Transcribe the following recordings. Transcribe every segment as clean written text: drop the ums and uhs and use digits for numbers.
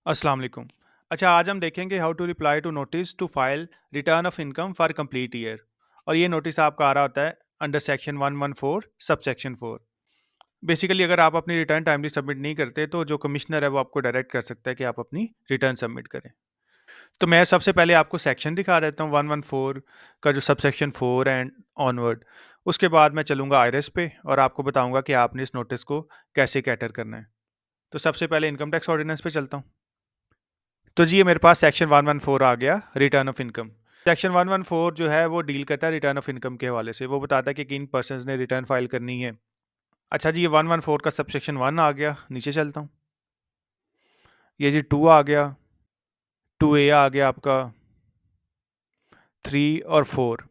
अस्सलाम वालेकुम। अच्छा, आज हम देखेंगे how to reply to notice to file return of income for complete year. और ये नोटिस आपका आ रहा होता है under section 114 subsection 4। Basically अगर आप अपनी रिटर्न टाइमली सबमिट नहीं करते तो जो कमिश्नर है वो आपको डायरेक्ट कर सकता है कि आप अपनी रिटर्न सबमिट करें। तो मैं सबसे पहले आपको सेक्शन दिखा देता हूँ 114 का, जो सब सेक्शन 4 एंड ऑनवर्ड। उसके बाद मैं चलूँगा आयरस पे और आपको बताऊँगा कि आपने इस नोटिस को कैसे कैटर करना है। तो सबसे पहले इनकम टैक्स ऑर्डिनेंस पे चलता हूँ। तो जी ये मेरे पास सेक्शन 114 आ गया, रिटर्न ऑफ इनकम। सेक्शन 114 जो है वो डील करता है रिटर्न ऑफ इनकम के हवाले से। वो बताता है कि किन पर्सनस ने रिटर्न फाइल करनी है। अच्छा जी, ये 114 का सब सेक्शन 1 आ गया। नीचे चलता हूँ। ये जी 2 आ गया, 2A आ गया आपका, 3 और 4।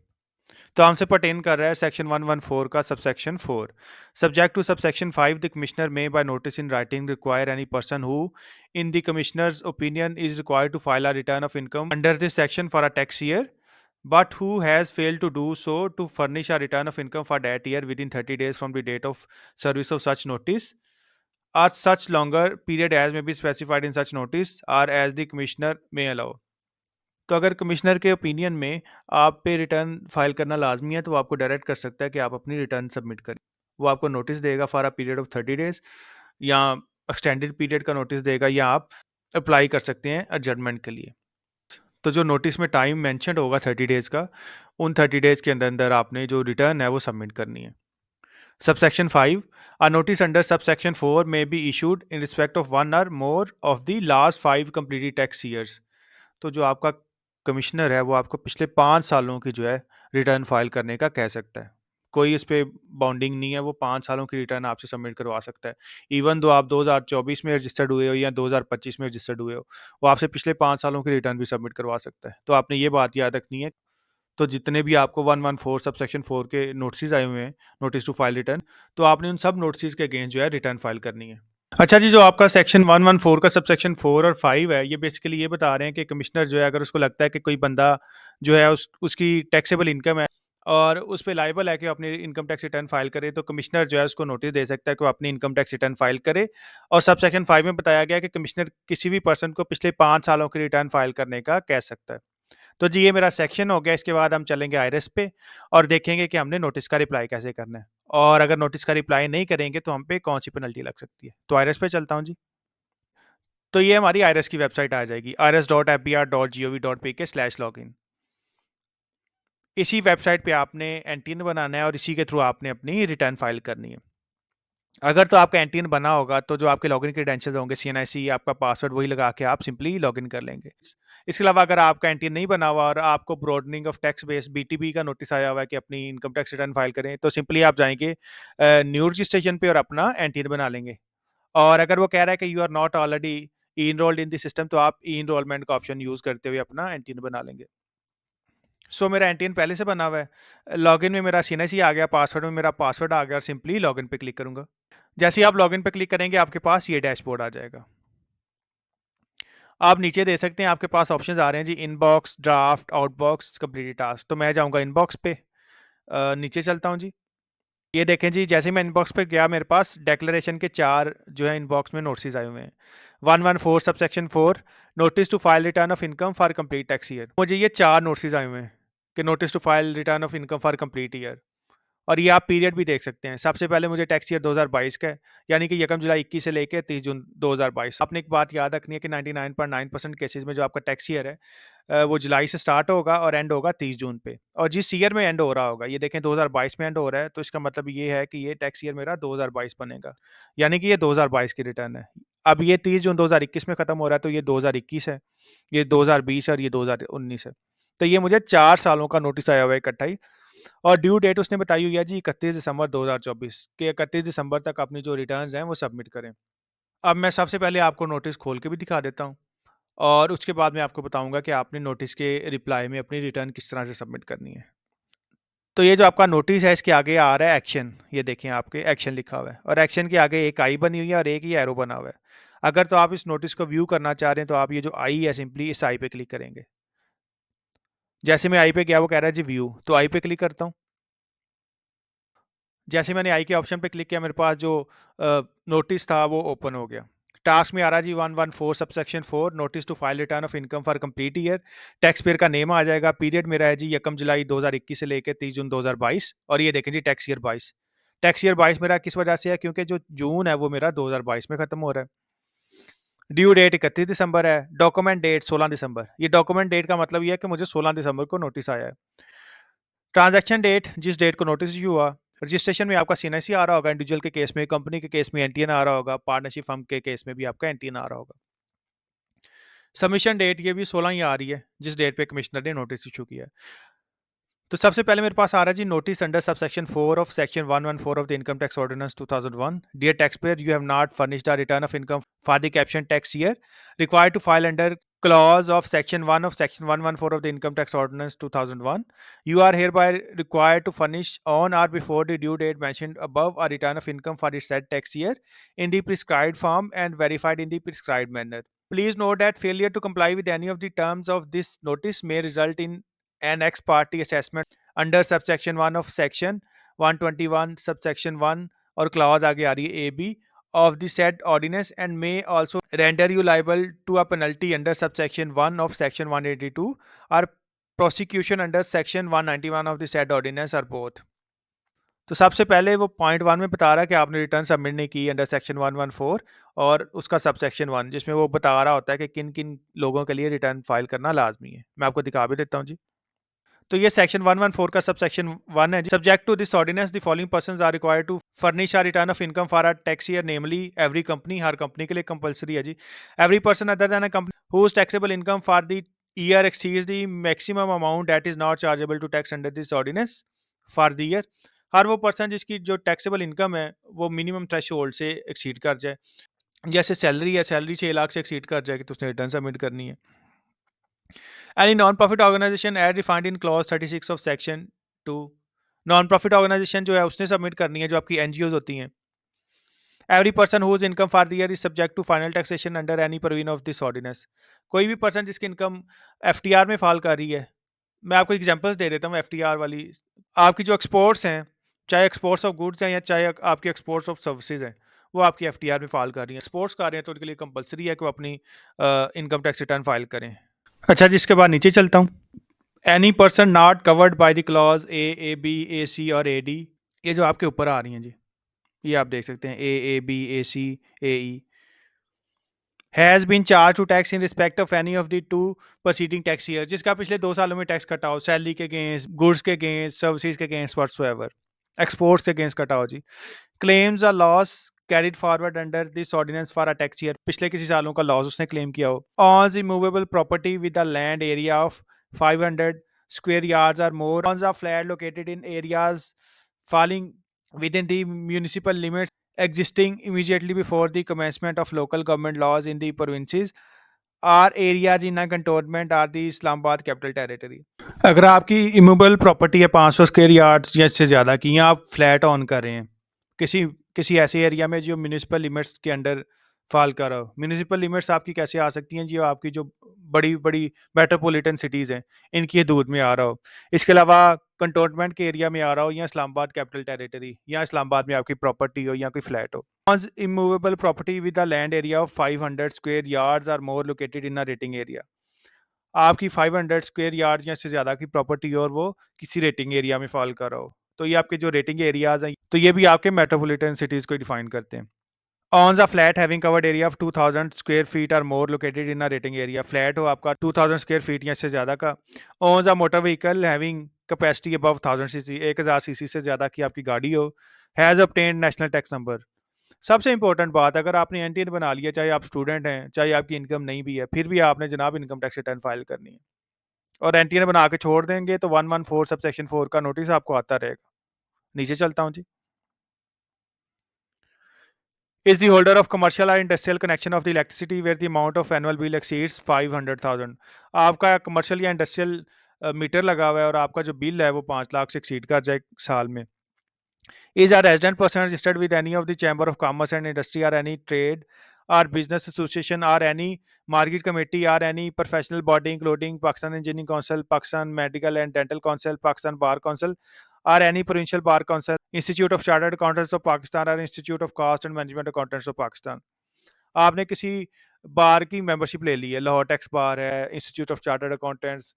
तो हमसे पर्टेन कर रहा है सेक्शन 114 का subsection 4। Subject to subsection 5, the commissioner may by notice in writing require any person who in the commissioner's opinion is required to file a return of income under this section for a tax year but who has failed to do so to furnish a return of income for that year within 30 days from the date of service of such notice, or such longer period as may be specified in such notice, or as the commissioner may allow। तो अगर commissioner के opinion में आप पे return file करना लाजमी है तो वो आपको डायरेक्ट कर सकता है कि आप अपनी रिटर्न सबमिट करें। वो आपको नोटिस देगा for a period of 30 days, या एक्सटेंडेड पीरियड का नोटिस देगा, या आप अप्लाई कर सकते हैं एडजमेंट के लिए। तो जो नोटिस में टाइम मेंशन होगा 30 डेज का, उन 30 डेज के अंदर अंदर आपने जो रिटर्न है वो सबमिट करनी है। Subsection 5, a notice under subsection 4 में be issued in respect of one or more of the last 5 completed tax years. तो जो आपका कमिश्नर है वो आपको पिछले 5 सालों की जो है रिटर्न फाइल करने का कह सकता है। कोई इस पे बाउंडिंग नहीं है, वो 5 सालों की रिटर्न आपसे सबमिट करवा सकता है। इवन दो आप 2024 में रजिस्टर्ड हुए हो या 2025 में रजिस्टर्ड हुए हो, वो आपसे पिछले 5 सालों की रिटर्न भी सबमिट करवा सकता है। तो आपने ये बात याद रखनी है। तो जितने भी आपको 114 सब सेक्शन 4 के नोटिस आए हुए हैं, नोटिस टू फाइल रिटर्न, तो आपने उन सब नोटिस के अगेंस्ट जो है रिटर्न फाइल करनी है। अच्छा जी, जो आपका सेक्शन 114 का सब सेक्शन 4 और 5 है, ये बेसिकली ये बता रहे हैं कि कमिश्नर जो है अगर उसको लगता है कि कोई बंदा जो है उसकी टैक्सेबल इनकम है और उस पे लायबल है कि वो अपनी इनकम टैक्स रिटर्न फाइल करे, तो कमिश्नर जो है उसको नोटिस दे सकता है कि वो अपनी इनकम टैक्स रिटर्न फाइल करे। और सब सेक्शन 5 में बताया गया है कि कमिश्नर किसी भी पर्सन को पिछले 5 सालों की रिटर्न फाइल करने का कह सकता है। तो जी ये मेरा सेक्शन हो गया। इसके बाद हम चलेंगे आयरस पे और देखेंगे कि हमने नोटिस का रिप्लाई कैसे करना है, और अगर नोटिस का रिप्लाई नहीं करेंगे तो हम पे कौन सी पेनल्टी लग सकती है। तो आयरस पे चलता हूँ जी। तो ये हमारी आयरस की वेबसाइट आ जाएगी, irs.fbr.gov.pk/login। इसी वेबसाइट पे आपने एनटीएन बनाना है और इसी के थ्रू आपने अपनी रिटर्न फाइल करनी है। अगर तो आपका एनटीएन बना होगा तो जो आपके लॉगिन क्रेडेंशियल्स होंगे, सीएनआईसी आपका पासवर्ड, वही लगा के आप सिंपली लॉगिन कर लेंगे। इसके अलावा अगर आपका एनटीएन नहीं बना हुआ और आपको broadening of tax base BTB का नोटिस आया हुआ है कि अपनी इनकम टैक्स रिटर्न फाइल करें, तो सिंपली आप जाएंगे न्यू रजिस्ट्रेशन पे और अपना एनटीएन बना लेंगे। और अगर वो कह रहा है कि you are not already e enrolled in the system, तो आप ई इनरोलमेंट का ऑप्शन यूज करते हुए अपना एनटीएन बना लेंगे। सो मेरा एनटीएन पहले से बना हुआ है। लॉगिन में मेरा सीएनआईसी आ गया, पासवर्ड में मेरा पासवर्ड आ गया, और सिंपली लॉगिन पे क्लिक करूंगा। जैसे ही आप लॉगिन पे क्लिक करेंगे आपके पास ये डैशबोर्ड आ जाएगा। आप नीचे दे सकते हैं, आपके पास ऑप्शंस आ रहे हैं जी, inbox, draft, outbox, complete task. तो मैं जाऊंगा इनबॉक्स पे। नीचे चलता हूँ जी। ये देखें जी, जैसे मैं इनबॉक्स पे गया मेरे पास डेक्लेरेशन के 4 जो है इनबॉक्स में नोटिस आए हुए हैं। 114 subsection 4, notice to file return of income for complete tax year. मुझे ये 4 नोटिस आए हुए हैं कि notice to file return of income for complete year. और ये आप पीरियड भी देख सकते हैं। सबसे पहले मुझे टैक्स ईयर 2022 का है, यानी कि 1 जुलाई 21 से लेकर 30 जून 2022। आपने एक बात याद रखनी है कि 99.9% केसेस में जो आपका टैक्स ईयर है वो जुलाई से स्टार्ट होगा और एंड होगा 30 जून पे। और जिस ईयर में एंड हो रहा होगा, ये देखें 2022 में एंड हो रहा है, तो इसका मतलब ये है कि ये टैक्स ईयर मेरा 2022 बनेगा, यानी कि ये 2022 की रिटर्न है। अब ये 30 जून 2021 में खत्म हो रहा है, तो ये 2021 है, ये 2020 और ये 2019 है। तो ये मुझे 4 सालों का नोटिस आया हुआ है इकट्ठा ही। और ड्यू डेट उसने बताई हुई है जी 31 दिसंबर 2024 के 31 दिसंबर तक अपनी जो रिटर्न्स हैं वो सबमिट करें। अब मैं सबसे पहले आपको नोटिस खोल के भी दिखा देता हूँ, और उसके बाद मैं आपको बताऊंगा कि आपने नोटिस के रिप्लाई में अपनी रिटर्न किस तरह से सबमिट करनी है। तो ये जो आपका नोटिस है इसके आगे आ रहा है एक्शन। ये देखें आपके एक्शन लिखा हुआ है, और एक्शन के आगे एक आई बनी हुई है और एक ही एरो बना हुआ है। अगर तो आप इस नोटिस को व्यू करना चाह रहे हैं तो आप ये जो आई है सिंपली इस आई पे क्लिक करेंगे। जैसे मैं आई पे गया वो कह रहा है जी व्यू, तो आई पे क्लिक करता हूँ। जैसे मैंने आई के ऑप्शन पे क्लिक किया, मेरे पास जो नोटिस था वो ओपन हो गया। टास्क में आ रहा जी 114 subsection 4 notice to file return of income for complete year. Tax payer का नेम आ जाएगा। पीरियड मेरा है जी 1 जुलाई 2021 से लेकर 30 जून 2022 और ये देखें जी टैक्स ईयर 22। टैक्स ईयर 22 मेरा किस वजह से है? क्योंकि जो जून है वो मेरा 2022 में खत्म हो रहा है। ड्यू डेट 31 दिसंबर है। डॉक्यूमेंट डेट 16 दिसंबर। ये डॉक्यूमेंट डेट का मतलब ये है कि मुझे 16 दिसंबर को नोटिस आया है। ट्रांजैक्शन डेट जिस डेट को नोटिस इशू हुआ। रजिस्ट्रेशन में आपका सीएनआईसी आ रहा होगा, इंडिविजुअल के केस में, कंपनी के केस में एनटीएन आ रहा होगा, पार्टनरशिप फर्म के केस में भी आपका एनटीएन आ रहा होगा। सबमिशन डेट ये भी 16 ही आ रही है जिस डेट पे कमिश्नर ने नोटिस इशू किया है। तो सबसे पहले मेरे पास आ रहा है जी notice under subsection 4 of section 114 of the income tax ordinance 2001। Dear tax payer, you have not furnished a return of income for the caption tax year required to file under clause of section 1 of section 114 of the income tax ordinance 2001. You are hereby required to furnish on or before the due date mentioned above a return of income for the said tax year in the prescribed form and verified in the prescribed manner. Please note that failure to comply with any of the terms of this notice may result in an ex parte assessment under subsection 1 of section 121 subsection 1 और clause आगे आ रही है AB of the said ordinance and may also render you liable to a penalty under subsection 1 of section 182 or prosecution under section 191 of the said ordinance or both. तो सबसे पहले वो point 1 में बता रहा है कि आपने रिटर्न सबमिट नहीं की अंडर सेक्शन 114 और उसका सबसेक्शन 1 जिसमें वो बता रहा होता है कि किन किन लोगों के लिए रिटर्न फाइल करना लाजमी है। मैं आपको दिखा भी देता हूँ जी। तो ये सेक्शन 114 का सबसेक्शन 1 है। Subject to this ordinance the following persons are required to furnish a return of income for a tax year, namely every company, हर कंपनी के लिए कंपलसरी है जी। Every person other than a company whose taxable income for the year exceeds the maximum amount that is not chargeable to tax under this ordinance for the year. हर वो person जिसकी जो taxable income है वो minimum thresh hold से exceed कर जाए। जैसे सैलरी है, सैलरी 6 लाख से एक्सीड कर जाए कि तो उसने रिटर्न सबमिट करनी है। Any non-profit organization as defined in clause 36 of section 2, non profit organisation जो है उसने सबमिट करनी है, जो आपकी एनजीओ होती हैं। Every person whose income for the year is subject to final taxation under any provision of this ordinance. कोई भी पर्सन जिसकी इनकम एफटीआर में फाल कर रही है, मैं आपको एग्जांपल्स दे देता हूँ एफटीआर वाली। आपकी जो एक्सपोर्ट्स हैं, चाहे एक्सपोर्ट्स ऑफ गुड्स हैं या चाहे आपकी एक्सपोर्ट्स ऑफ सर्विसेज हैं, वो आपकी एफटीआर में फाल कर रही हैं। एक्सपोर्ट्स कर रहे हैं तो उनके लिए कंपलसरी है कि वो अपनी इनकम टैक्स रिटर्न फाइल करें। अच्छा, जिसके बाद नीचे चलता हूँ। Any person not covered by the clause A B A C और ए डी, ये जो आपके ऊपर आ रही हैं जी, ये आप देख सकते हैं A B A C A E, has been charge to tax in respect of any of the two proceeding tax year, जिसका पिछले 2 सालों में टैक्स कटा हो, सैलरी के अगेंस्ट, गुड्स के अगेंस्ट, सर्विसेज के अगेंस्ट, व्हाटसोएवर, एक्सपोर्ट्स के अगेंस्ट कटा हो जी। Claims a loss carried forward under this ordinance for a tax year, पिछले किसी सालों का लॉस उसने क्लेम किया हो। On the movable property with a land area of 500 square yards or more on a flat located in areas falling within the municipal limits existing immediately before the commencement of local government laws in the provinces or areas in a cantonment or the Islamabad capital territory। अगर आपकी immovable property है 500 square yards या इससे ज़्यादा की, या आप flat on कर रहे हैं किसी किसी ऐसे एरिया में जो म्यूनिसिपल लिमिट्स के अंडर फॉल कर रहा हो। म्यूनिसिपल लिमिट्स आपकी कैसे आ सकती हैं जी? आपकी जो बड़ी बड़ी मेट्रोपॉलिटन सिटीज़ हैं, इनकी हदूद में आ रहा हो। इसके अलावा कंटोनमेंट के एरिया में आ रहा हो, या इस्लामाबाद कैपिटल टेरिटरी, या इस्लामाबाद में आपकी प्रॉपर्टी हो या कोई फ्लैट हो। Immovable property with a land area of 500 square yards or more located in a rating area, आपकी 500 स्क्वायर यार्ड या इससे ज़्यादा की प्रॉपर्टी और वो किसी रेटिंग एरिया में फॉल कर रहा हो, तो ये आपके जो रेटिंग एरियाज हैं, तो ये भी आपके मेट्रोपॉलिटन सिटीज़ को डिफाइन करते हैं। On a flat having covered area of 2000 square feet और more located in a rating area, flat हो आपका 2000 स्क्वायर फीट या इससे ज़्यादा का। On a motor vehicle having capacity above 1000 CC, 1000 CC से ज़्यादा की आपकी गाड़ी हो। Has obtained national tax number. सबसे इंपॉर्टेंट बात, अगर आपने एनटीएन बना लिया, चाहे आप स्टूडेंट हैं, चाहे आपकी इनकम नहीं भी है, फिर भी आपने जनाब इनकम टैक्स रिटर्न फाइल करनी है। और एनटीएन बना के छोड़ देंगे तो 114 सब सेक्शन 4 का नोटिस आपको आता रहेगा। नीचे चलता हूँ जी। Is the holder of commercial or industrial connection of the electricity where the amount of annual bill exceeds 500,000। आपका कमर्शियल या इंडस्ट्रियल मीटर लगा हुआ है और आपका जो बिल है वो 5 लाख से एक्सीड कर जाए साल में। Is a resident person registered with any of the Chamber of Commerce and Industry or any trade or business association or any market committee or any professional body including Pakistan Engineering Council, Pakistan Medical and Dental Council, Pakistan Bar Council or any provincial bar council, Institute of Chartered Accountants of Pakistan or Institute of Cost and Management Accountants of Pakistan। आपने किसी बार की membership ले ली है, Lahore tax bar है, institute of chartered accountants,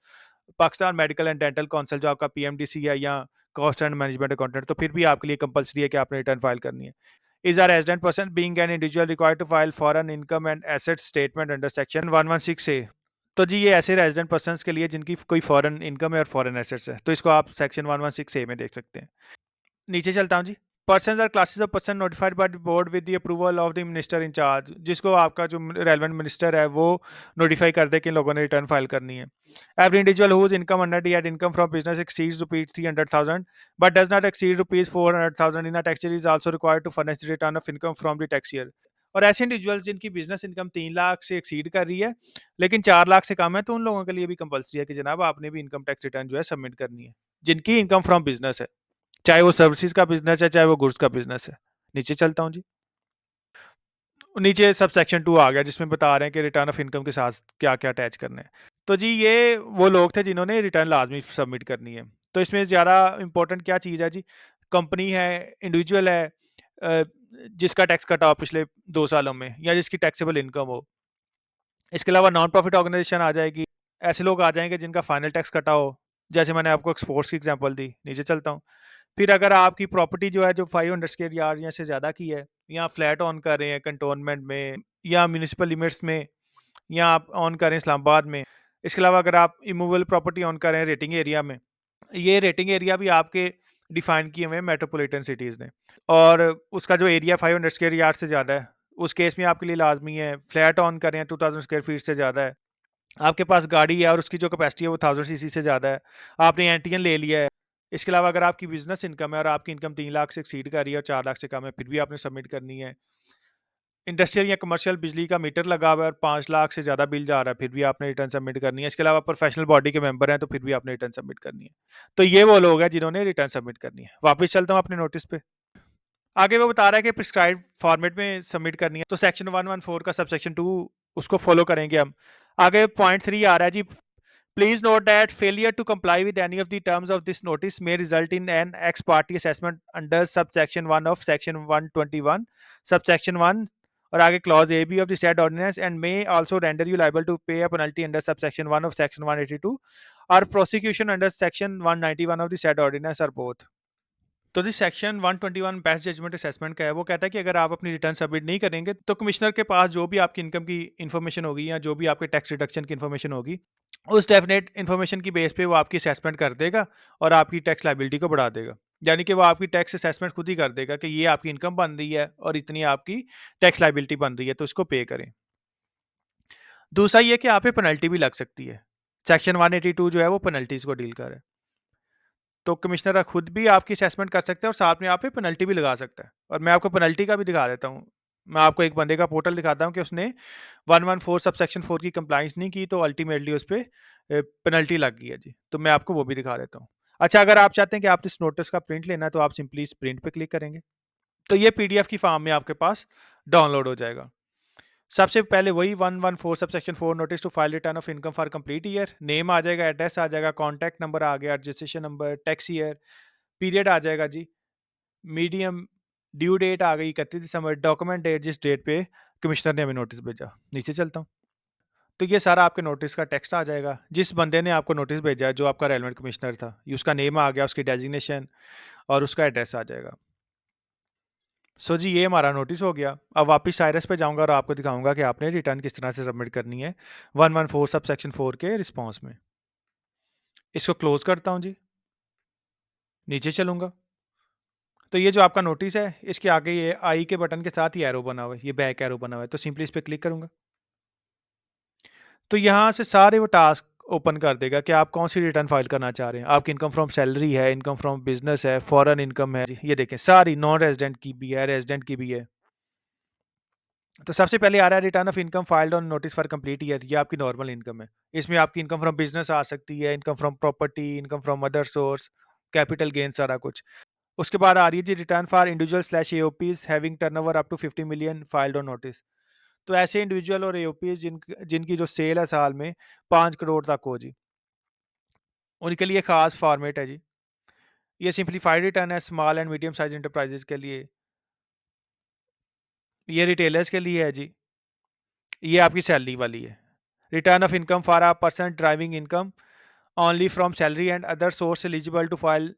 Pakistan medical and dental council जो आपका PMDC है, या कॉस्ट एंड मैनेजमेंट अकाउंटेंट, तो फिर भी आपके लिए कंपलसरी है कि आपने रिटर्न फाइल करनी है। Is or resident person being an individual required to file foreign income and asset statement under section 116 A. तो जी ये ऐसे रेजिडेंट पर्सनस के लिए जिनकी कोई फॉरेन इनकम है और फॉरेन एसेट्स है, तो इसको आप सेक्शन 116 ए में देख सकते हैं। नीचे चलता हूँ जी। Person are classes of person notified by the board with the approval of the minister in charge, जिसको आपका जो रेलेवेंट मिनिस्टर है वो नोटिफाई कर दे कि इन लोगों ने रिटर्न फाइल करनी है। Every individual whose income under the head income from business exceeds rupees 300,000 but does not exceed rupees 400,000 in a tax year is also required to furnish the return of income from the tax year. और ऐसे individuals जिनकी business income 3 lakh से exceed कर रही है लेकिन 4 लाख से कम है, तो उन लोगों के लिए भी कंपलसरी है कि जनाब आपने भी इनकम टैक्स रिटर्न जो है सबमिट करनी है, जिनकी इनकम फ्रॉम बिजनेस है, चाहे वो सर्विसेज का बिजनेस है, चाहे वो गुड्स का बिजनेस है। नीचे चलता हूँ जी। नीचे सब सेक्शन 2 आ गया जिसमें बता रहे हैं कि रिटर्न ऑफ इनकम के साथ क्या क्या अटैच करने हैं। तो जी ये वो लोग थे जिन्होंने रिटर्न लाजमी सबमिट करनी है। तो इसमें ज़्यादा इंपॉर्टेंट क्या चीज़ है जी, कंपनी है, इंडिविजुअल है, जिसका टैक्स कटा हो पिछले 2 सालों में, या जिसकी टैक्सेबल इनकम हो। इसके अलावा नॉन प्रॉफिट ऑर्गेनाइजेशन आ जाएगी, ऐसे लोग आ जाएंगे जिनका फाइनल टैक्स कटा हो, जैसे मैंने आपको एक्सपोर्ट्स की एग्जांपल दी। नीचे चलता हूँ। फिर अगर आपकी प्रॉपर्टी जो है जो 500 स्क्वायर यार्ड या से ज़्यादा की है, या फ्लैट ऑन कर रहे हैं कंटोनमेंट में या म्यूनिसिपल लिमिट्स में, या आप ऑन कर रहे हैं इस्लामाबाद में। इसके अलावा अगर आप इमूवेबल प्रॉपर्टी ऑन कर रहे हैं रेटिंग एरिया में, ये रेटिंग एरिया भी आपके डिफाइन किए हुए हैं मेट्रोपॉलिटन सिटीज़ ने, और उसका जो एरिया 500 स्क्वायर यार्ड से ज़्यादा है, उस केस में आपके लिए लाजमी है। फ्लैट ऑन करें 2000 स्क्वायर फीट से ज़्यादा है, आपके पास गाड़ी है और उसकी जो कैपेसिटी है वो 1000 सीसी से ज़्यादा है, आपने एंटीएन ले लिया है। इसके अलावा अगर आपकी बिजनेस इनकम है और आपकी इनकम 3 लाख से एक्सीड कर रही है और 4 लाख से कम है, फिर भी आपने सबमिट करनी है। इंडस्ट्रियल या कमर्शियल बिजली का मीटर लगा हुआ है और 5 लाख से ज़्यादा बिल जा रहा है, फिर भी आपने रिटर्न सबमिट करनी है। इसके अलावा प्रोफेशनल बॉडी के मेंबर हैं तो फिर भी आपने रिटर्न सबमिट करनी है। तो ये वो लोग हैं जिन्होंने रिटर्न सबमिट करनी है। वापस चलता हूँ अपने नोटिस पे। आगे वो बता रहा है कि प्रिस्क्राइब फॉर्मेट में सबमिट करनी है, तो सेक्शन 114 का सबसेक्शन 2 उसको फॉलो करेंगे हम। आगे पॉइंट 3 आ रहा है जी। Please note that failure to comply with any of the terms of this notice may result in an ex parte assessment under subsection 1 of section 121, subsection 1 और आगे clause A B of the said ordinance, and may also render you liable to pay a penalty under subsection 1 of section 182 or prosecution under section 191 of the said ordinance or both। तो जी section 121 best judgement assessment का है, वो कहता है कि अगर आप अपनी रिटर्न सबमिट नहीं करेंगे तो कमिश्नर के पास जो भी आपकी इनकम की इन्फॉर्मेशन होगी या जो भी आपके टैक्स रिडक्शन की इन्फॉर्मेशन होगी, उस डेफिनेट इन्फॉर्मेशन की बेस पे वो आपकी असेसमेंट कर देगा और आपकी टैक्स लाइबिलिटी को बढ़ा देगा। यानी कि वो आपकी टैक्स असेसमेंट खुद ही कर देगा कि ये आपकी इनकम बन रही है और इतनी आपकी टैक्स लाइबिलिटी बन रही है, तो इसको पे करें। दूसरा ये कि आप पे पेनल्टी भी लग सकती है। सेक्शन 182 जो है वो पेनल्टीज को डील कर है, तो कमिश्नर खुद भी आपकी असेसमेंट कर सकता है और साथ में आप पे पेनल्टी भी लगा सकता है। और मैं आपको पेनल्टी का भी दिखा देता हूँ। मैं आपको एक बंदे का पोर्टल दिखाता हूँ कि उसने 114 सब सेक्शन 4 की कंप्लाइंस नहीं की, तो अल्टीमेटली उस पर पेनल्टी लग गई है जी। तो मैं आपको वो भी दिखा देता हूँ। अच्छा, अगर आप चाहते हैं कि आप इस नोटिस का प्रिंट लेना है तो आप सिंपली इस प्रिंट पे क्लिक करेंगे, तो ये पीडीएफ की फॉर्म में आपके पास डाउनलोड हो जाएगा। सबसे पहले वही 114 subsection 4 notice to file return of income for complete year, name आ जाएगा, एड्रेस आ जाएगा, कॉन्टैक्ट नंबर आ गया, registration number, tax year, period आ जाएगा जी, मीडियम, ड्यू डेट आ गई 31 दिसंबर, डॉक्यूमेंट डेट जिस डेट पे कमिश्नर ने हमें नोटिस भेजा। नीचे चलता हूँ। तो ये सारा आपके नोटिस का टेक्स्ट आ जाएगा। जिस बंदे ने आपको नोटिस भेजा है, जो आपका रेलेवेंट कमिश्नर था, ये उसका नेम आ गया, उसकी डेजिग्नेशन और उसका एड्रेस आ जाएगा। सो जी ये हमारा नोटिस हो गया। अब वापस साइरस पे जाऊंगा और आपको दिखाऊंगा कि आपने रिटर्न किस तरह से सबमिट करनी है 114 सब सेक्शन 4 के रिस्पॉन्स में। इसको क्लोज करता हूँ जी, नीचे चलूंगा। तो ये जो आपका नोटिस है, इसके आगे ये आई के बटन के साथ ही एरो बना हुआ है, ये बैक एरो बना हुआ है, तो सिंपली इस पर क्लिक करूंगा। तो यहाँ से सारे वो टास्क ओपन कर देगा कि आप कौन सी रिटर्न फाइल करना चाह रहे हैं। आपकी इनकम फ्रॉम सैलरी है, इनकम फ्रॉम बिजनेस है, फॉरेन इनकम है, ये देखें सारी नॉन रेजिडेंट की भी है, रेजिडेंट की भी है। तो सबसे पहले आ रहा है return of income filed on notice for complete year, ये आपकी नॉर्मल इनकम है। इसमें आपकी इनकम फ्रॉम बिजनेस आ सकती है, income from property, income from other source, capital gain, सारा कुछ। उसके बाद आ रही है जी return for individual slash AOPs having turnover up to 50 million filed on notice. तो ऐसे इंडिविजुअल और एओपीज जिनकी जो सेल है साल में 5 करोड़ तक हो जी, उनके लिए खास फॉर्मेट है जी। ये सिंप्लीफाइड रिटर्न है small and medium size enterprises के लिए, ये रिटेलर्स के लिए है जी। ये आपकी सैलरी वाली है। Return of income for a person deriving income only from salary and other source eligible to file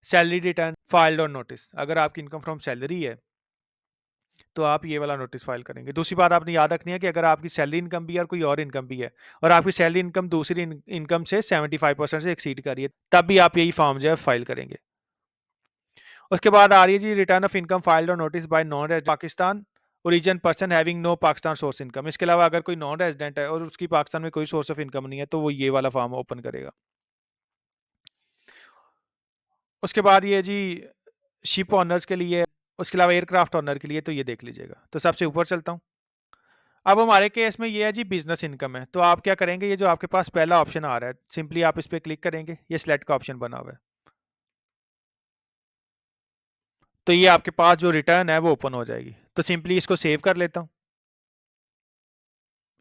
salary return filed on notice. अगर आपकी इनकम फ्रॉम सैलरी है तो आप ये वाला नोटिस फाइल करेंगे। दूसरी बात आपने याद रखनी है कि अगर आपकी सैलरी इनकम भी है और कोई और इनकम भी है और आपकी सैलरी इनकम दूसरी इनकम से 75% से एक्सीड कर रही है, तब भी आप यही फॉर्म जो है फाइल करेंगे। उसके बाद आ रही है जी रिटर्न ऑफ इनकम फाइल्ड और notice by non resident Pakistan origin person having no Pakistan source income. इसके अलावा अगर कोई नॉन रेजिडेंट है और उसकी पाकिस्तान में कोई सोर्स ऑफ इनकम नहीं है तो वो ये वाला फॉर्म ओपन करेगा। उसके बाद ये जी शिप ऑनर्स के लिए, उसके अलावा एयरक्राफ्ट ऑनर के लिए, तो ये देख लीजिएगा। तो सबसे ऊपर चलता हूँ। अब हमारे केस में ये है जी बिजनेस इनकम है, तो आप क्या करेंगे, ये जो आपके पास पहला ऑप्शन आ रहा है सिंपली आप इस पर क्लिक करेंगे, ये सिलेक्ट का ऑप्शन बना हुआ है। तो ये आपके पास जो रिटर्न है वो ओपन हो जाएगी। तो सिंपली इसको सेव कर लेता हूँ।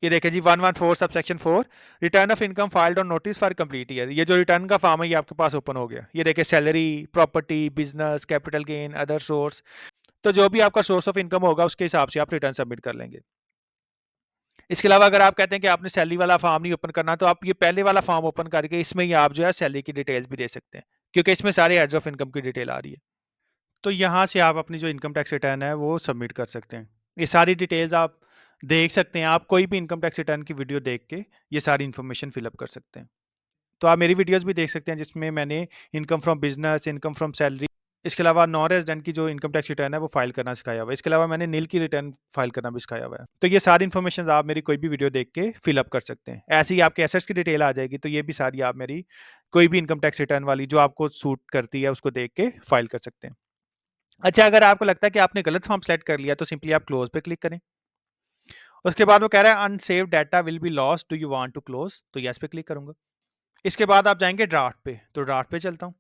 ये देखें जी 114 subsection 4 return of income filed on notice for complete year. ये जो रिटर्न का फॉर्म है ये आपके पास ओपन हो गया। ये देखें salary, property, business, capital gain, other source. तो जो भी आपका सोर्स ऑफ इनकम होगा उसके हिसाब से आप रिटर्न सबमिट कर लेंगे। इसके अलावा अगर आप कहते हैं कि आपने सैलरी वाला फॉर्म नहीं ओपन करना, तो आप ये पहले वाला फॉर्म ओपन करके इसमें ही आप जो है सैलरी की डिटेल्स भी दे सकते हैं, क्योंकि इसमें सारे हेड्स ऑफ इनकम की डिटेल आ रही है। तो यहाँ से आप अपनी जो इनकम टैक्स रिटर्न है वो सबमिट कर सकते हैं। ये सारी डिटेल्स आप देख सकते हैं। आप कोई भी इनकम टैक्स रिटर्न की वीडियो देख के ये सारी इन्फॉर्मेशन फिलअप कर सकते हैं। तो आप मेरी वीडियोस भी देख सकते हैं जिसमें मैंने income from business, income from salary, इसके अलावा नॉन रेजिडेंट की जो इनकम टैक्स रिटर्न है वो फाइल करना सिखाया हुआ है। इसके अलावा मैंने नील की रिटर्न फाइल करना भी सिखाया हुआ है। तो ये सारी इन्फॉर्मेशन आप मेरी कोई भी वीडियो देख के फिलअप कर सकते हैं। ऐसे ही आपके एसेट्स की डिटेल आ जाएगी, तो ये भी सारी आप मेरी कोई भी इनकम टैक्स रिटर्न वाली जो आपको सूट करती है उसको देख के फाइल कर सकते हैं। अच्छा, अगर आपको लगता है कि आपने गलत फॉर्म सेलेक्ट कर लिया तो सिंपली आप क्लोज पे क्लिक करें। उसके बाद वो कह रहा है unsaved data will be lost, do you want to close, तो यस पे क्लिक करूंगा। इसके बाद आप जाएंगे ड्राफ्ट पे, तो ड्राफ्ट पे चलता हूँ,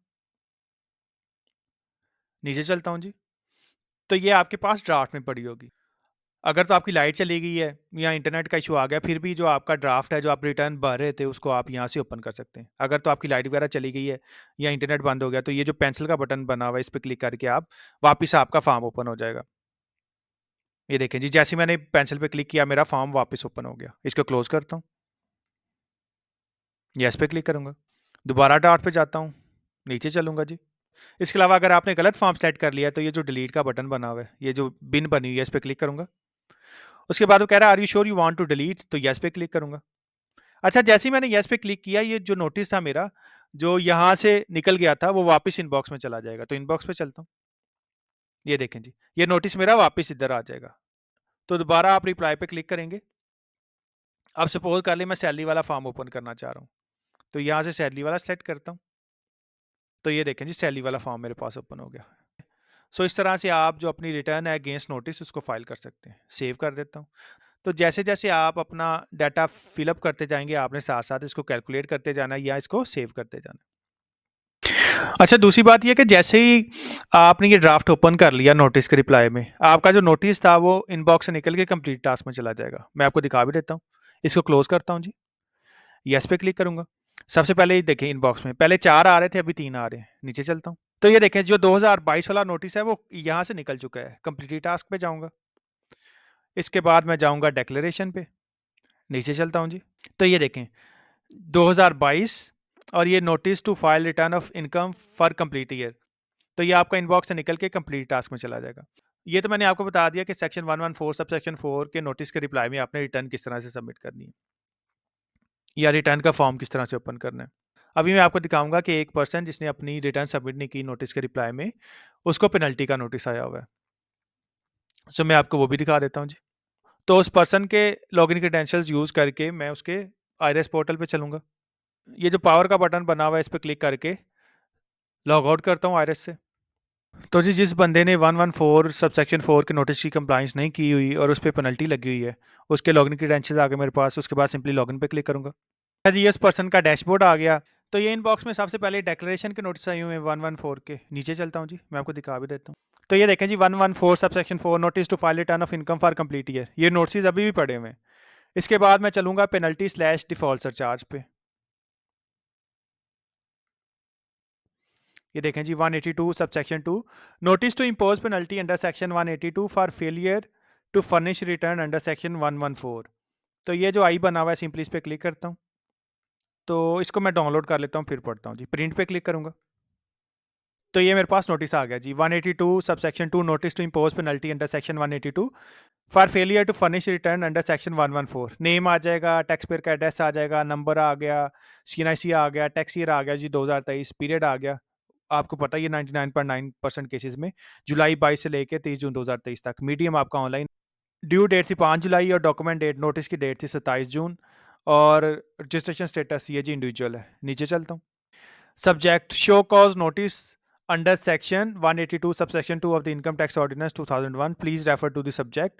नीचे चलता हूँ जी। तो ये आपके पास ड्राफ्ट में पड़ी होगी। अगर तो आपकी लाइट चली गई है या इंटरनेट का इशू आ गया, फिर भी जो आपका ड्राफ्ट है जो आप रिटर्न भर रहे थे उसको आप यहाँ से ओपन कर सकते हैं। अगर तो आपकी लाइट वगैरह चली गई है या इंटरनेट बंद हो गया, तो ये जो पेंसिल का बटन बना हुआ है इस पर क्लिक करके आप वापस आपका फॉर्म ओपन हो जाएगा। ये देखें जी, जैसे मैंने पेंसिल पे क्लिक किया मेरा फॉर्म वापस ओपन हो गया। इसको क्लोज करता हूँ, यस पे क्लिक करूंगा। दोबारा ड्राफ्ट पे जाता हूँ, नीचे चलूंगा जी। इसके अलावा अगर आपने गलत फॉर्म सेलेक्ट कर लिया तो ये जो डिलीट का बटन बना हुआ है, ये जो बिन बनी हुई है, इस पर क्लिक करूंगा। उसके बाद वो कह रहा है are you sure you want to delete, तो यस पे क्लिक करूंगा। अच्छा, जैसे ही मैंने यस पे क्लिक किया, ये जो नोटिस था मेरा जो यहाँ से निकल गया था वो वापस इनबॉक्स में चला जाएगा। तो इनबॉक्स पे चलता हूँ, ये देखें जी, ये नोटिस मेरा वापस इधर आ जाएगा। तो दोबारा आप रिप्लाई पे क्लिक करेंगे। अब सपोज कर ले मैं सैलरी वाला फॉर्म ओपन करना चाह रहा हूँ, तो यहाँ से सैलरी वाला सेलेक्ट करता हूँ। तो ये देखें जी, सैलरी वाला फॉर्म मेरे पास ओपन हो गया। सो इस तरह से आप जो अपनी रिटर्न है अगेंस्ट नोटिस उसको फाइल कर सकते हैं। सेव कर देता हूँ। तो जैसे जैसे आप अपना डाटा फिलअप करते जाएंगे, आपने साथ साथ इसको कैलकुलेट करते जाना है या इसको सेव करते जाना है। अच्छा, दूसरी बात यह कि जैसे ही आपने ये ड्राफ्ट ओपन कर लिया नोटिस के रिप्लाई में, आपका जो नोटिस था वो इनबॉक्स से निकल के कंप्लीट टास्क में चला जाएगा। मैं आपको दिखा भी देता हूँ। इसको क्लोज करता हूँ जी, यस पे क्लिक करूंगा। सबसे पहले ये देखें इनबॉक्स में पहले 4 आ रहे थे, अभी 3 आ रहे हैं। नीचे चलता हूँ, तो ये देखें जो 2022 वाला नोटिस है वो यहाँ से निकल चुका है। कंप्लीट टास्क पे जाऊँगा। इसके बाद मैं जाऊँगा डिक्लेरेशन पे, नीचे चलता हूँ जी। तो ये देखें 2022 और ये notice to file return of income for complete year, तो ये आपका इनबॉक्स से निकल के कंप्लीट टास्क में चला जाएगा। ये तो मैंने आपको बता दिया कि सेक्शन 114 सब सेक्शन 4 के नोटिस के रिप्लाई में आपने रिटर्न किस तरह से सबमिट करनी है या रिटर्न का फॉर्म किस तरह से ओपन करना है। अभी मैं आपको दिखाऊंगा कि एक पर्सन जिसने अपनी रिटर्न सबमिट नहीं की नोटिस के रिप्लाई में, उसको पेनल्टी का नोटिस आया हुआ है। सो मैं आपको वो भी दिखा देता हूँ जी। तो उस पर्सन के लॉगिन क्रेडेंशियल्स यूज़ करके मैं उसके आईरेस पोर्टल पे चलूँगा। ये जो पावर का बटन बना हुआ है इस पर क्लिक करके लॉग आउट करता हूँ आईरेस से। तो जी जिस बंदे ने 114 सबसेक्शन 4 के नोटिस की कंप्लाइंस नहीं की हुई और उस पर पेनल्टी लगी हुई है, उसके लॉगिन क्रेडेंशियल्स आ गए मेरे पास। उसके बाद सिंपली लॉगिन पे क्लिक करूँगा। जी इस पर्सन का डैशबोर्ड आ गया। तो ये इनबॉक्स में सबसे पहले डेक्लेरेशन के नोटिस आए हुए हैं 114 के। नीचे चलता हूँ जी, मैं आपको दिखा भी देता हूँ। तो ये देखें जी 114 subsection 4 notice to file return of income for complete year, ये नोटिस अभी भी पड़े हुए हैं। इसके बाद मैं चलूंगा पेनल्टी स्लैश डिफॉल्ट सरचार्ज पे। ये देखें जी 182 subsection 2 notice to impose penalty under section 182 for failure to furnish return under section 114। तो ये जो आई बना हुआ है, सिंपली इस पे क्लिक करता हूँ। तो इसको मैं डाउनलोड कर लेता हूँ, फिर पढ़ता हूँ जी। प्रिंट पे क्लिक करूँगा तो ये मेरे पास नोटिस आ गया जी। 182 subsection 2 notice to impose penalty under section 182 for failure to furnish return under section 114। Name आ जाएगा, टैक्स पेयर का एड्रेस आ जाएगा, नंबर आ गया, CNIC आ गया, टैक्स ईयर आ गया जी 2023, पीरियड आ गया। आपको पता है ये 99.9% केसेस में जुलाई 22 से लेके 30 जून 2023 तक। मीडियम आपका ऑनलाइन। ड्यू डेट थी 5 जुलाई और डॉक्यूमेंट डेट नोटिस की डेट थी 27 जून। और रजिस्ट्रेशन स्टेटस ये जी इंडिविजुअल है। नीचे चलता हूँ। Subject show cause notice under section 182 subsection 2 of the income tax ordinance 2001. Please refer to the subject.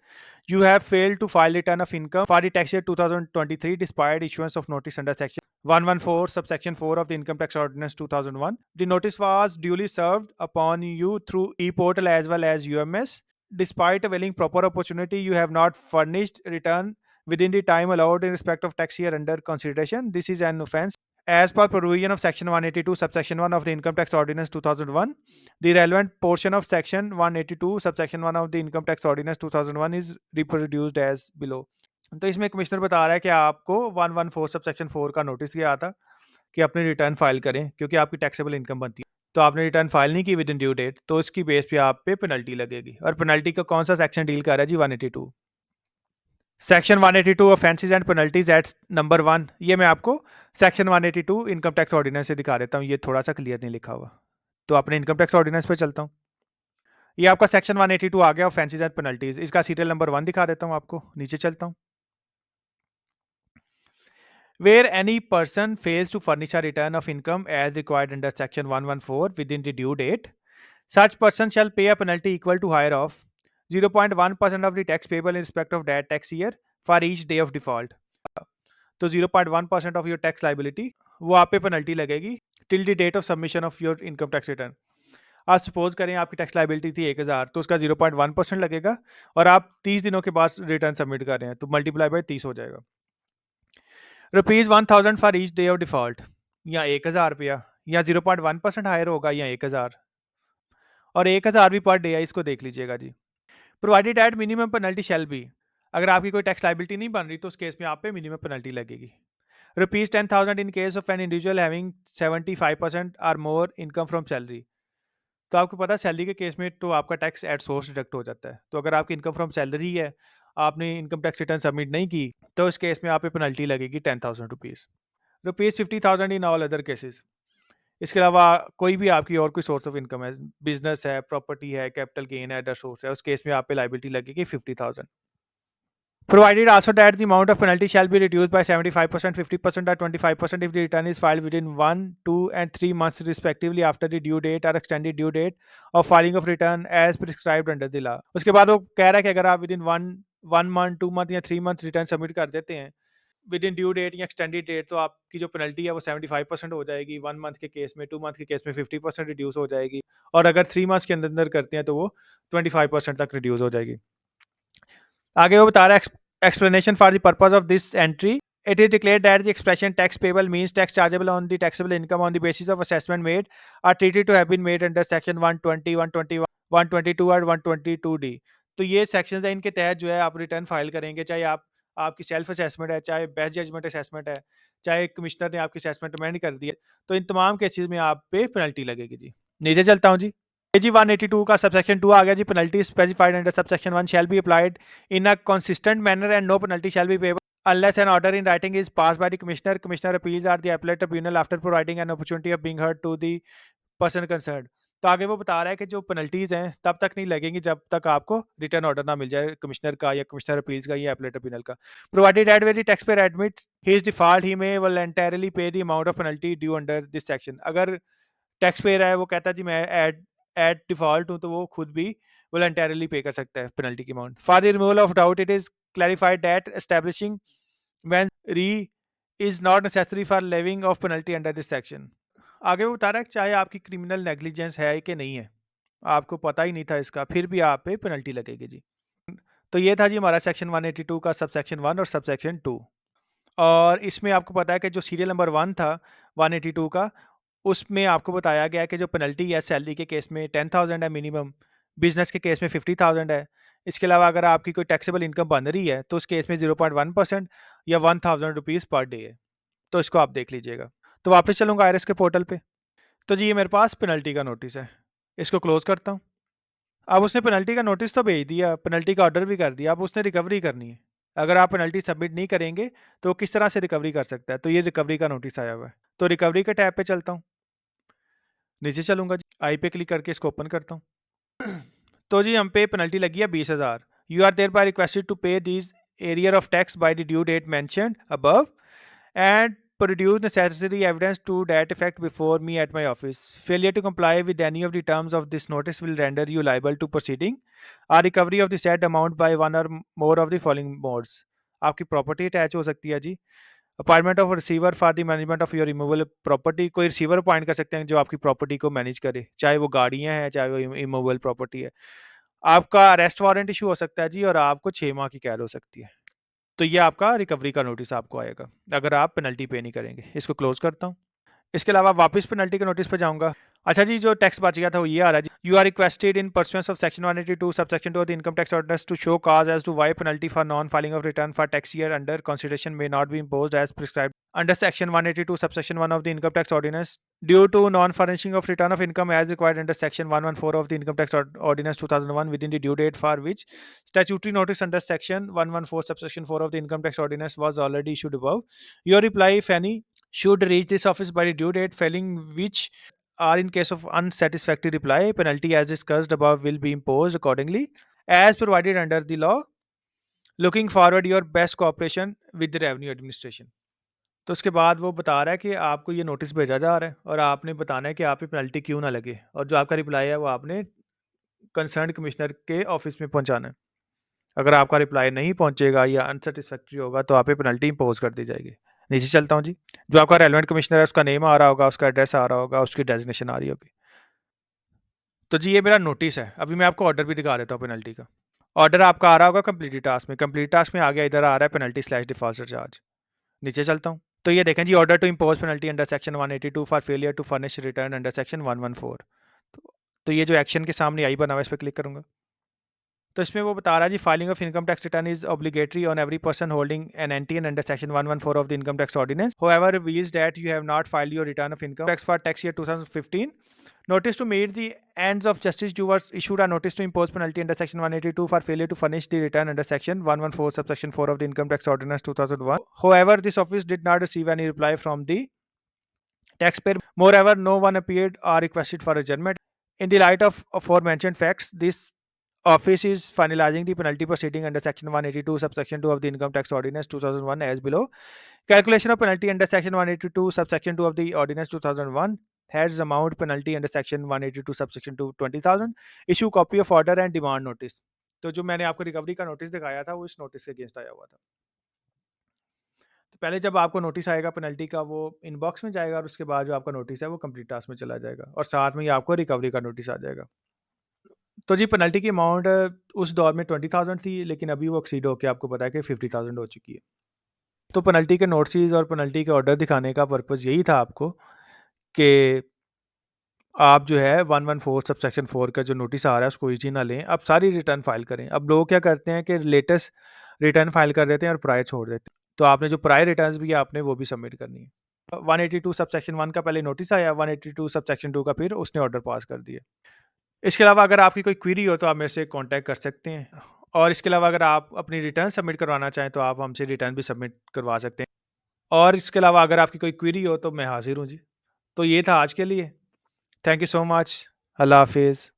You have failed to file return of income for the tax year 2023 despite issuance of notice under section 114 subsection 4 of the income tax ordinance 2001. The notice was duly served upon you through e-portal as well as UMS. Despite availing proper opportunity, you have not furnished return within the time allowed in respect of tax year under consideration. This is an offence as per provision of section 182 subsection 1 of the income tax ordinance 2001. The relevant portion of section 182 subsection 1 of the income tax ordinance 2001 is reproduced as below. तो इसमें commissioner बता रहा है कि आपको 114 subsection 4 का notice गया था कि अपनी रिटर्न फाइल करें क्योंकि आपकी टैक्सेबल इनकम बनती है। तो आपने रिटर्न फाइल नहीं की विद इन ड्यू डेट, तो इसकी बेस पे आप पे पेनल्टी लगेगी। और पेनल्टी का कौन सा सेक्शन डील कर रहा है जी? 182। Section 182 offences and penalties at number 1। ये मैं आपको सेक्शन 182 इनकम टैक्स ऑर्डिनेंस से दिखा देता हूँ, ये थोड़ा सा क्लियर नहीं लिखा हुआ। तो अपने इनकम टैक्स ऑर्डिनेंस पे चलता हूँ। ये आपका सेक्शन 182 आ गया, ऑफेंसेस एंड पेनल्टीज। इसका सीरियल नंबर 1 दिखा देता हूँ आपको। नीचे चलता हूँ। Where any person fails to furnish a return of income as required under section 114 within the due date, such person shall pay a penalty equal to higher of 0.1% of the tax payable in respect of that tax year for each day of default. तो 0.1% of your tax liability वो आप पे penalty लगेगी till the date of submission of your income tax return. आज suppose करें आपकी tax liability थी 1000, तो उसका 0.1% लगेगा और आप 30 दिनों के बाद रिटर्न सबमिट कर रहे हैं तो मल्टीप्लाई बाई 30 हो जाएगा। ₹1000 for each day of default, या 1000 रुपया, या 0.1% हायर होगा, या 1000, और 1000 भी पर डे है, इसको देख लीजिएगा जी। Provided at minimum penalty shall be, अगर आपकी कोई टैक्स लाइबिलिटी नहीं बन रही तो उस केस में आप पे मिनिमम पेनल्टी लगेगी। ₹10,000 in case of an individual having 75% और मोर इनकम फ्रॉम सैलरी। तो आपको पता है सैलरी के केस में तो आपका टैक्स एट सोर्स डिडक्ट हो जाता है। तो अगर आपकी इनकम फ्रॉम सैलरी है, आपने इनकम टैक्स रिटर्न सबमिट नहीं की, तो इस केस में आप पे पेनल्टी लगेगी ₹10,000। ₹50,000 इन ऑल अदर केसेस। इसके अलावा कोई भी आपकी और कोई सोर्स ऑफ इनकम है, बिजनेस है, प्रॉपर्टी है, कैपिटल गेन है, अदर सोर्स है, उस केस में आप पे लाइबिलिटी लगेगी 50,000। Provided also that the amount of penalty shall be reduced by 75%, 50%, or 25% if the return is filed within 1, 2, and 3 months respectively after the due date or extended due date of filing of return as prescribed under the law. उसके बाद वो कह रहा है कि अगर आप within 1 month, 2 month या 3 month रिटर्न सबमिट कर देते हैं विद इन ड्यू डेट या एक्सटेंडेड डेट, तो आपकी जो पेनल्टी है वो 75% हो जाएगी 1 month के केस में, 2 month के केस में 50% रिड्यूस हो जाएगी, और अगर 3 months के अंदर अंदर करते हैं तो वो 25% तक रिड्यूस हो जाएगी। आगे वो बता रहा है explanation for the purpose of this entry. It is declared that the expression tax payable means tax chargeable on the taxable income on the basis of assessment made are treated to have been made under section 120, 121, 122 और 122D। तो ये sections हैं, इनके तहत जो है आप return file करेंगे, चाहे आपकी सेल्फ असेसमेंट है, चाहे बेस्ट जजमेंट असेसमेंट है, चाहे कमिश्नर ने आपकी असेसमेंट अमेंड कर दी है, तो इन तमाम केसेस में आप पे पेनल्टी लगेगी जी। नीचे चलता हूँ जी। जी 182 का सबसेक्शन 2 आ गया जी। Penalty specified under subsection 1 shall be applied in a consistent manner and no penalty shall be payable unless an order in writing is passed by the commissioner. Commissioner appeals are the appellate tribunal after providing an opportunity of being heard to the person concerned. तो आगे वो बता रहा है कि जो penalties हैं तब तक नहीं लगेंगी जब तक आपको रिटर्न ऑर्डर ना मिल जाए कमिश्नर का या कमिश्नर अपील्स का या एपलेट ट्रिब्यूनल का। Provided at very tax payer admits he is default he may voluntarily pay the amount of penalty due under this section. अगर टैक्स पेयर है वो कहता है जी मैं एट डिफॉल्ट हूँ, तो वो खुद भी वॉलंटरली पे कर सकता है पेनल्टी की अमाउंट। For the removal of doubt it is clarified that establishing mens rea is not necessary for levying of penalty under this section. आगे वो बता रहा है कि चाहे आपकी क्रिमिनल नेग्लिजेंस है कि नहीं है, आपको पता ही नहीं था इसका, फिर भी आप पे पेनल्टी लगेगी जी। तो ये था जी हमारा सेक्शन 182 का सबसेक्शन 1 और सबसेक्शन 2। और इसमें आपको पता है कि जो सीरियल नंबर 1 था 182 का, उसमें आपको बताया गया कि जो पेनल्टी है सैलरी के केस में 10,000 है मिनिमम, बिजनेस के केस में 50,000 है। इसके अलावा अगर आपकी कोई टैक्सेबल इनकम बन रही है तो उस केस में 0.1% या 1,000 रुपीज़ पर डे है। तो इसको आप देख लीजिएगा। तो वापस चलूंगा आईआरएस के पोर्टल पे। तो जी ये मेरे पास पेनल्टी का नोटिस है, इसको क्लोज करता हूँ। अब उसने पेनल्टी का नोटिस तो भेज दिया, पेनल्टी का ऑर्डर भी कर दिया, अब उसने रिकवरी करनी है। अगर आप पेनल्टी सबमिट नहीं करेंगे तो वो किस तरह से रिकवरी कर सकता है? तो ये रिकवरी का नोटिस आया हुआ है। तो रिकवरी के टैब पे चलता हूँ, नीचे चलूंगा जी, आई पे क्लिक करके इसको ओपन करता हूँ। तो जी हम पे पेनल्टी लगी है 20,000। You are thereby requested to pay this arrear of tax by the due date mentioned above and produce necessary evidence to that effect before me at my office. Failure to comply with any of the terms of this notice will render you liable to proceeding or recovery of the said amount by one or more of the following modes. आपकी property attach हो सकती है जी। Appointment of receiver for the management of your immovable property, कोई receiver appoint कर सकते हैं जो आपकी प्रॉपर्टी को मैनेज करे, चाहे वो गाड़ियां हैं चाहे वो इमूवेबल प्रॉपर्टी है। आपका अरेस्ट वारंट इशू हो सकता है जी, और आपको 6 माह की कैद हो सकती है। तो ये आपका रिकवरी का नोटिस आपको आएगा अगर आप पेनल्टी पे नहीं करेंगे। इसको क्लोज करता हूँ। इसके अलावा वापस पेनल्टी के नोटिस पे जाऊंगा। अच्छा जी, जो टैक्स बच गया था वो ये आ रहा है जी। You are requested in pursuance of section 182 subsection 2 of the income tax ordinance to show cause as to why penalty for non filing of return for tax year under consideration may not be imposed as prescribed under section 182 subsection 1 of the income tax ordinance due to non-furnishing of return of income as required under section 114 of the income tax ordinance 2001 within the due date for which statutory notice under section 114 subsection 4 of the income tax ordinance was already issued above. Your reply, if any, should reach this office by the due date, failing which or in case of unsatisfactory reply, penalty as discussed above will be imposed accordingly as provided under the law. Looking forward your best cooperation with the revenue administration. तो उसके बाद वो बता रहा है कि आपको ये नोटिस भेजा जा रहा है और आपने बताना है कि आप पे पेनल्टी क्यों ना लगे, और जो आपका रिप्लाई है वो आपने कंसर्न कमिश्नर के ऑफिस में पहुंचाना है। अगर आपका रिप्लाई नहीं पहुंचेगा या अनसेटिस्फैक्ट्री होगा तो आप पे पेनल्टी इम्पोज कर दी जाएगी। नीचे चलता हूँ जी। जो आपका रेलिवेंट कमिश्नर है उसका नेम आ रहा होगा, उसका एड्रेस आ रहा होगा, उसकी डेजिग्नेशन आ रही होगी। तो जी ये मेरा नोटिस है। अभी मैं आपको ऑर्डर भी दिखा देता हूँ पेनल्टी का। ऑर्डर आपका आ रहा होगा कंप्लीट टास्क में, कंप्लीट टास्क में आ गया, इधर आ रहा है पेनल्टी स्लैश डिफॉल्ट चार्ज। नीचे चलता हूँ। तो ये देखें जी, order to impose penalty under section 182 for failure to furnish return under section 114। तो ये जो एक्शन के सामने आई बना हुआ, इस पर क्लिक करूंगा। तो इसमें वो बता रहा है जी, filing of income tax return is obligatory on every person holding an NTN under section 114 of the income tax ordinance whoever reveals that you have not filed your return of income tax for tax year 2015. Notice to meet the ends of justice, you was issued a notice to impose penalty under section 182 for failure to furnish the return under section 114 subsection 4 of the income tax ordinance 2001. However, this office did not receive any reply from the taxpayer. Moreover, no one appeared or requested for adjournment. In the light of aforementioned facts, this office is finalizing the penalty proceeding under section 182 subsection 2 of the income tax ordinance 2001 as below. Calculation of penalty under section 182 subsection 2 of the ordinance 2001. Heads amount penalty under section 182 subsection 2 20,000. Issue copy of order and demand notice. तो जो मैंने आपको recovery का notice दिखाया था वो इस notice के अगेंस्ट आया हुआ था। तो पहले जब आपको नोटिस आएगा पेनल्टी का वो इनबॉक्स में जाएगा, और उसके बाद जो आपका नोटिस है वो कंप्लीट टास्क में चला जाएगा, और साथ में ही आपको रिकवरी का नोटिस आ जाएगा। तो जी पेनल्टी की अमाउंट उस दौर में 20,000 थी, लेकिन अभी वो एक्सीड होकर आपको पता है कि 50,000 हो चुकी है। तो पेनल्टी के नोटिस और पेनल्टी के ऑर्डर दिखाने का पर्पज़ यही था आपको कि आप जो है 114 सबसेक्शन 4 का जो नोटिस आ रहा है उसको इजी ना लें, आप सारी रिटर्न फाइल करें। अब लोग क्या करते हैं कि लेटेस्ट रिटर्न फाइल कर देते हैं और प्रायर छोड़ देते हैं। तो आपने जो प्रायर रिटर्न्स भी है आपने वो भी सबमिट करनी है। 182 सबसेक्शन 1 का पहले नोटिस आया, 182 सबसेक्शन 2 का फिर उसने ऑर्डर पास कर दिया। इसके अलावा अगर आपकी कोई क्वेरी हो तो आप मेरे से कांटेक्ट कर सकते हैं, और इसके अलावा अगर आप अपनी रिटर्न सबमिट करवाना चाहें तो आप हमसे रिटर्न भी सबमिट करवा सकते हैं। और इसके अलावा अगर आपकी कोई क्वेरी हो तो मैं हाजिर हूँ जी। तो ये था आज के लिए। Thank you so much. अल्लाह हाफिज़।